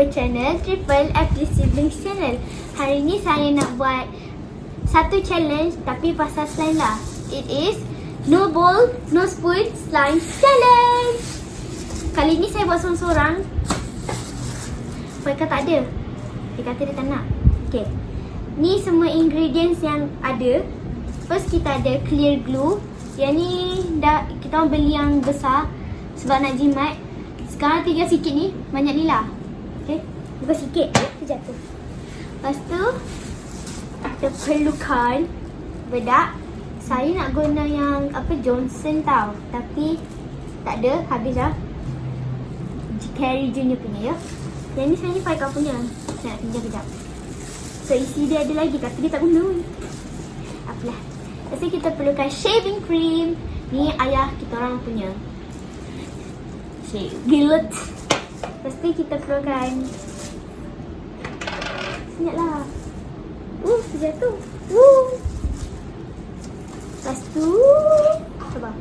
our channel Triple FD Siblings channel. Hari ni saya nak buat satu challenge tapi pasal slime lah. It is no bowl, no spoon slime challenge. Kali ni saya buat seorang-seorang. Mereka tak ada. Dia kata dia tak nak. Okay, ni semua ingredients yang ada. First kita ada clear glue. Yang ni dah kita orang beli yang besar sebab nak jimat. Sekarang tinggal sikit ni, banyak lila. Okay, bukan sikit, dia jatuh. Lepas tu kita perlukan bedak. Saya nak guna yang Johnson tau, tapi tak ada, habis dah. Carry Junior punya ya. Yang ni saya ni pakai kau punya. Saya nak pinjam kejap. So isi dia ada lagi, tapi dia tak guna. Apalah. Lepas tu kita perlukan shaving cream. Ni ayah kita orang punya. Gilet. Lepas tu kita perlukan. Senyap lah. Terjatuh. Lepas tu sabar.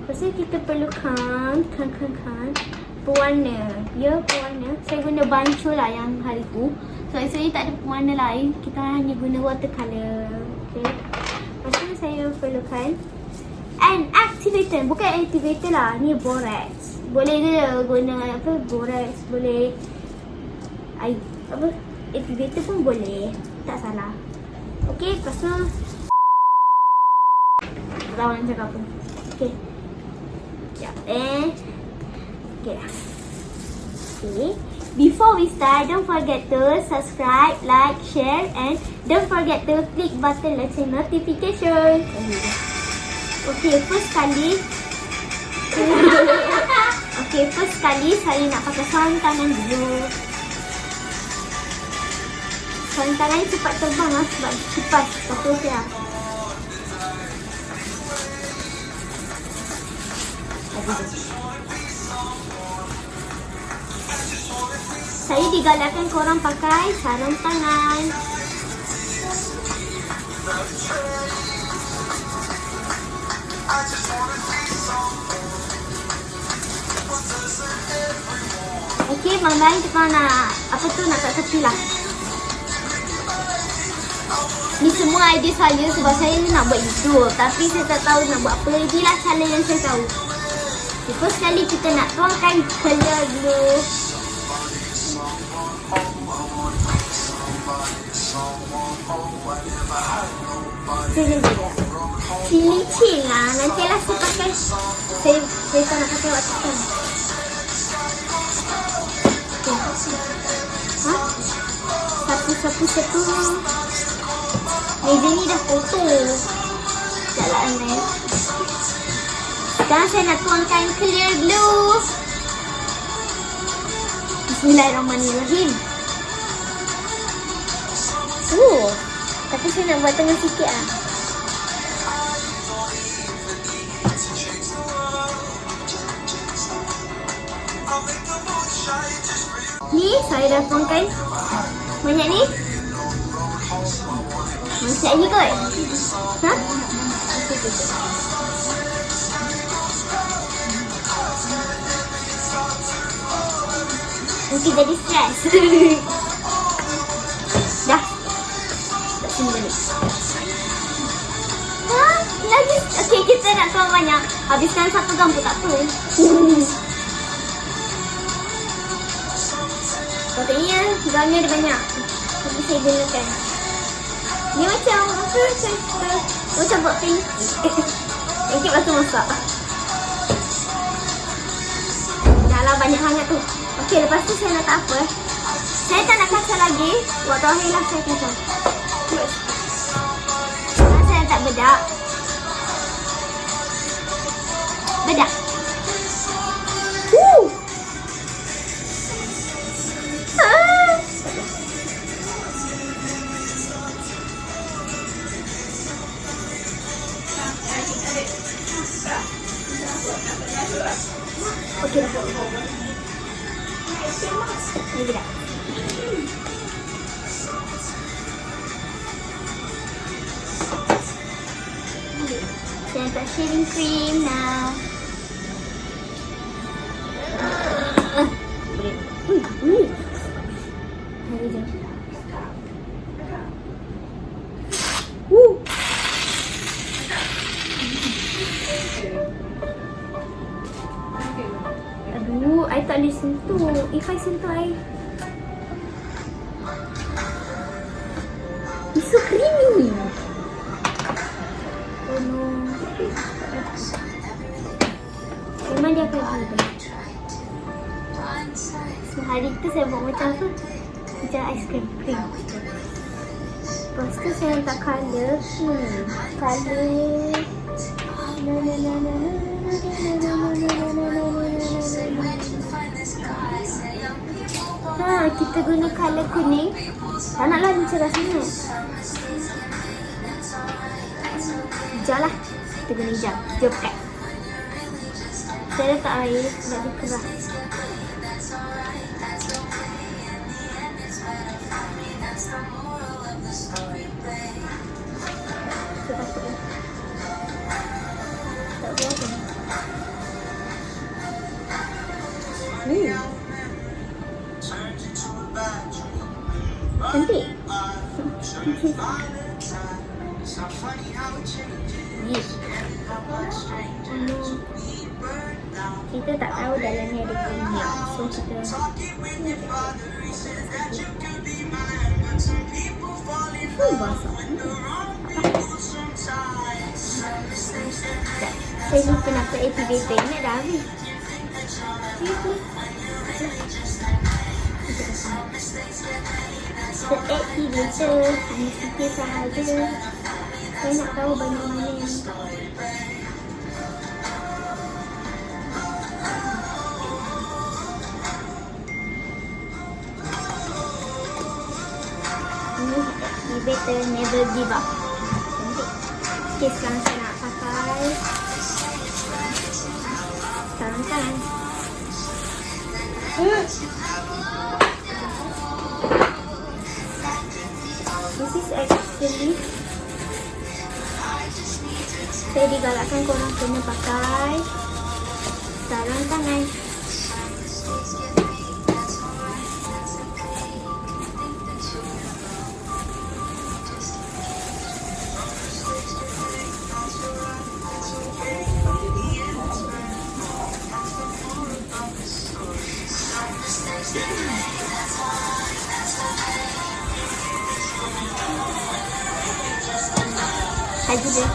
Lepas tu kita perlukan pewarna. Ya, pewarna. Saya guna bancu lah yang hari tu. So actually tak ada pewarna lain. Kita hanya guna watercolor. Okay. Lepas tu saya perlukan an activator. Bukan activator lah. Ni borax. Boleh dia guna borax. Boleh activator pun boleh. Tak salah. Okay, lepas tu tak tahu nak cakap apa. Okay. Sekejap okay lah. Okay. Before we start, don't forget to subscribe, like, share and don't forget to click button lonceng notification. Okay, first kali saya nak pakai sarung tangan dulu. Sarung tangan ni cepat terbang lah sebab kipas. Lepas tu lah. Saya digalakkan korang pakai sarung tangan. Okay, Mama kita nak nak kat tepi lah. Ni semua idea saya sebab saya nak buat YouTube. Tapi saya tak tahu nak buat apa lagi lah challenge yang saya tahu. First kali kita nak tuangkan clear glue. Cincin lah. Nantilah saya pakai. Saya tak nak pakai waktu kan. Sapu-sapu. Meja ni dah kotor. Sekejap lah. Sekarang saya nak tuangkan clear glue. Bismillahirrahmanirrahim. Tapi saya nak buat tengah sikit lah. Ni saya dah tuangkan banyak ni. Masih lagi kot? Mungkin jadi stres. Dah. Tak sini balik. Lagi. Okay, kita nak tuang banyak. Habiskan satu gambar tak apa. Katanya gambar dia banyak. Tapi saya gunakan. Ni macam macam buat pancake. Pancake lepas tu masak. Dah lah banyak sangat tu. Okey, lepas tu saya nak tak apa. Saya tak nak kacau lagi. Waktu akhir lah saya kacau. Saya letak bedak. Bedak. Okey dah. Ini bedak. Saya letak shaving cream now. tak boleh sentuh. If I sentuh, it's so creamy. Oh no. Memang dia akan gila. Hari tu saya buat macam apa? Macam aiskrim. Lepas tu saya letak colour. Colour. Kita guna colour kuning. Tak naklah cerah sangat. Hijau lah. Kita guna hijau. Hijau pekat. Saya letak air sebab dia keras. Saya takut lah. Tak buat apa. Cantik. Kita tak tahu dalamnya ada minyak. So kita basah. Saya lupa nak put activator. Ingat dah habis. Activator hanya sikit sahaja. Saya nak tahu banyak mana yang ini activator never give up. Cantik. Okay, sekarang saya nak pakai sarung tangan. This is actually saya digalakkan korang kena pakai sarung tangan. Haji dia.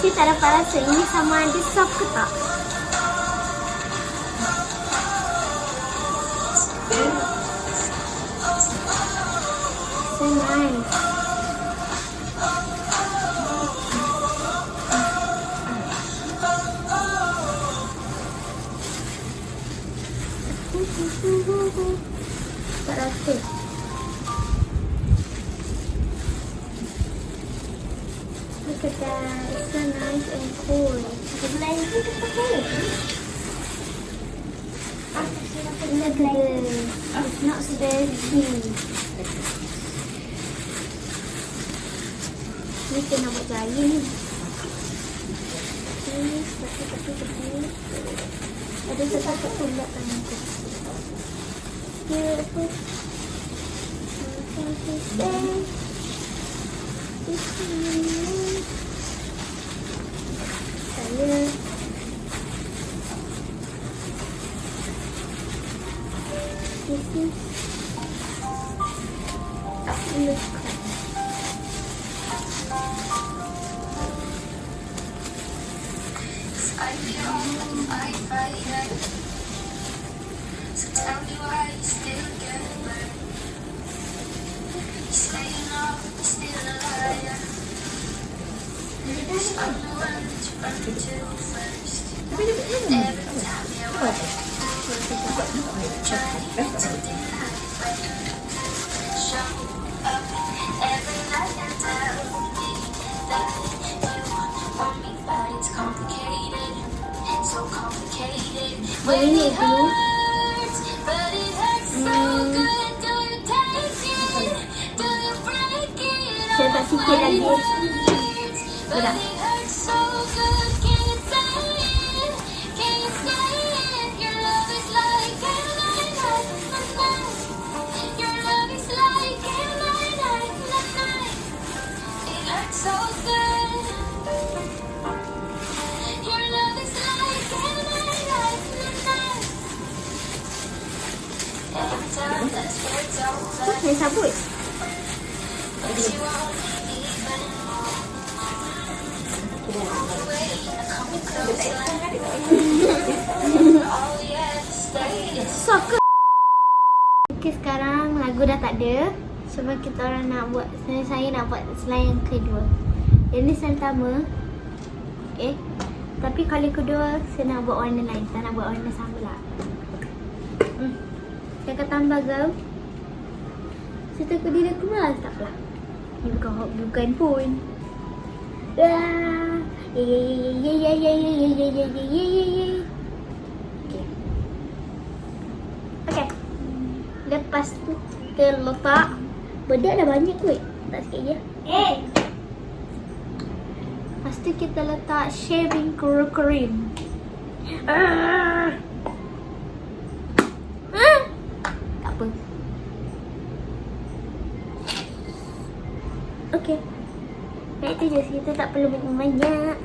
Saya tak dapat rasa ini sama ada soft ke tak. So nice. Tak rasa. Look at that. It's so nice and cool. Sebelah ini kita pakai. Look at this. It's not spicy. Ni kita nak buat jari ni. Tepi. Ada satu pulak tangan tu. Beautiful. Saya So tell me why you still get burned. You're staying up, you're still a liar. I'm the one that you run to first. Every time you're right, you try to deny it. Show up every night and tell me that you want me, but it's complicated. So complicated. When it hurts, but it hurts so good. Do you take it? Do you break it? saya tak sikit lagi. But it hurts so good. Can you say it? Can you say it? Your love is like Main sabut. Soccer. Okay, sekarang lagu dah tak ada. Cuma kita orang nak buat, saya nak buat slime yang kedua. Ini slime pertama. Okay. Tapi kali kedua saya nak buat warna lain. Saya nak buat warna sama lah. Saya akan tambah gam. Saya takut dia dah keluar. Tak apalah. Ini bukan pun. Okay. Lepas tu kita letak. Bedak dah banyak kot. Tak sikit je. Lepas tu kita letak shaving cream. Tak apa. Okay. Baik tu je. Kita tak perlu banyak.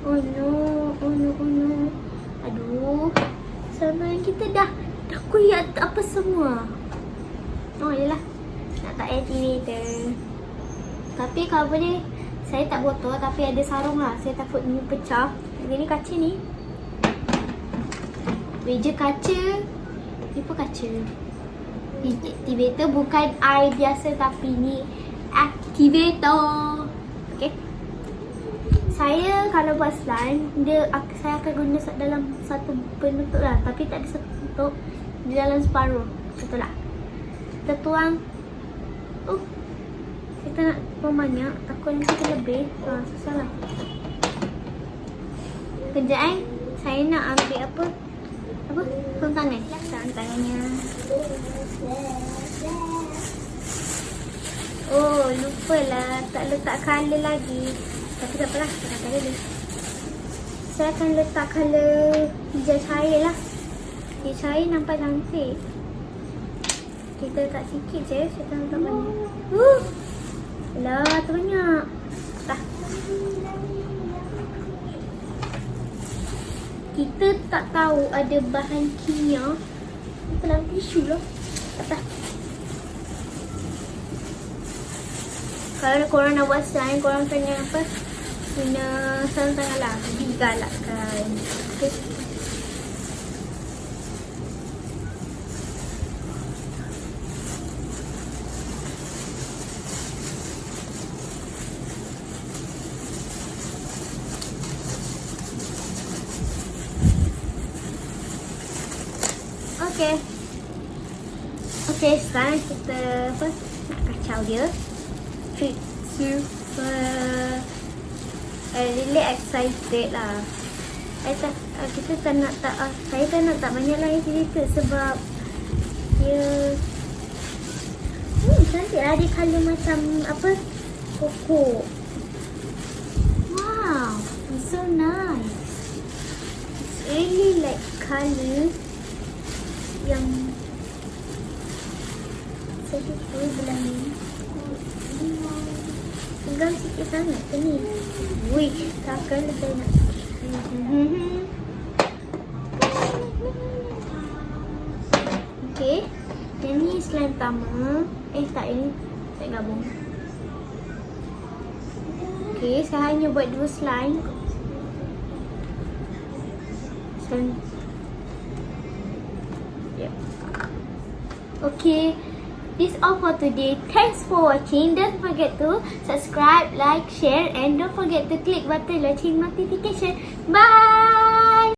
Oh no. Aduh. Sama kita dah kuyak apa semua. Oh yelah. Nak tak activator. Tapi kalau boleh saya tak botol tapi ada sarung lah. Saya takut ni pecah. Ini kaca ni. Meja kaca. Ni pun kaca. Activator bukan air biasa tapi ni activator. Okay. Saya kalau buat slime, saya akan guna dalam satu bentuk lah. Tapi tak ada satu bentuk di dalam separuh. Betul tak? Kita tuang. Kita nak tuang banyak. Takut nanti kita lebih. Susah lah. Kejap saya nak ambil apa? Tuang tangan. Tuang tangannya. Oh, lupalah. Tak letak colour lagi. Tapi tak apalah. Tak ada dia. Saya akan letak colour hijau cair lah. Hijau cair nampak cantik. Kita letak sikit je. Saya tak letak banyak. Alah, tu banyak. Dah. Kita tak tahu ada bahan kimia. Kita dalam tisu lah. Tak. Kalau korang nak buat slime, korang kena apa? Kena sarung tangan lah. Digalakkan. Okay. Okay, sekarang kita nak kacau dia. Super really excited lah. Kita tak nak saya tak nak tak banyak lagi cerita sebab dia cantik lah. Dia colour macam apa, koko. Wow, it's so nice. It's really like colour yang saya suka belah ni. Tegang sikit sangat ke ni? Wih, takkan saya nak. Okay, yang ni slime pertama. Tak, ini saya gabung. Okay, saya hanya buat 2 slime. Okay, this all for today. Thanks for watching. Don't forget to subscribe, like, share, and don't forget to click button lonceng notification. Bye.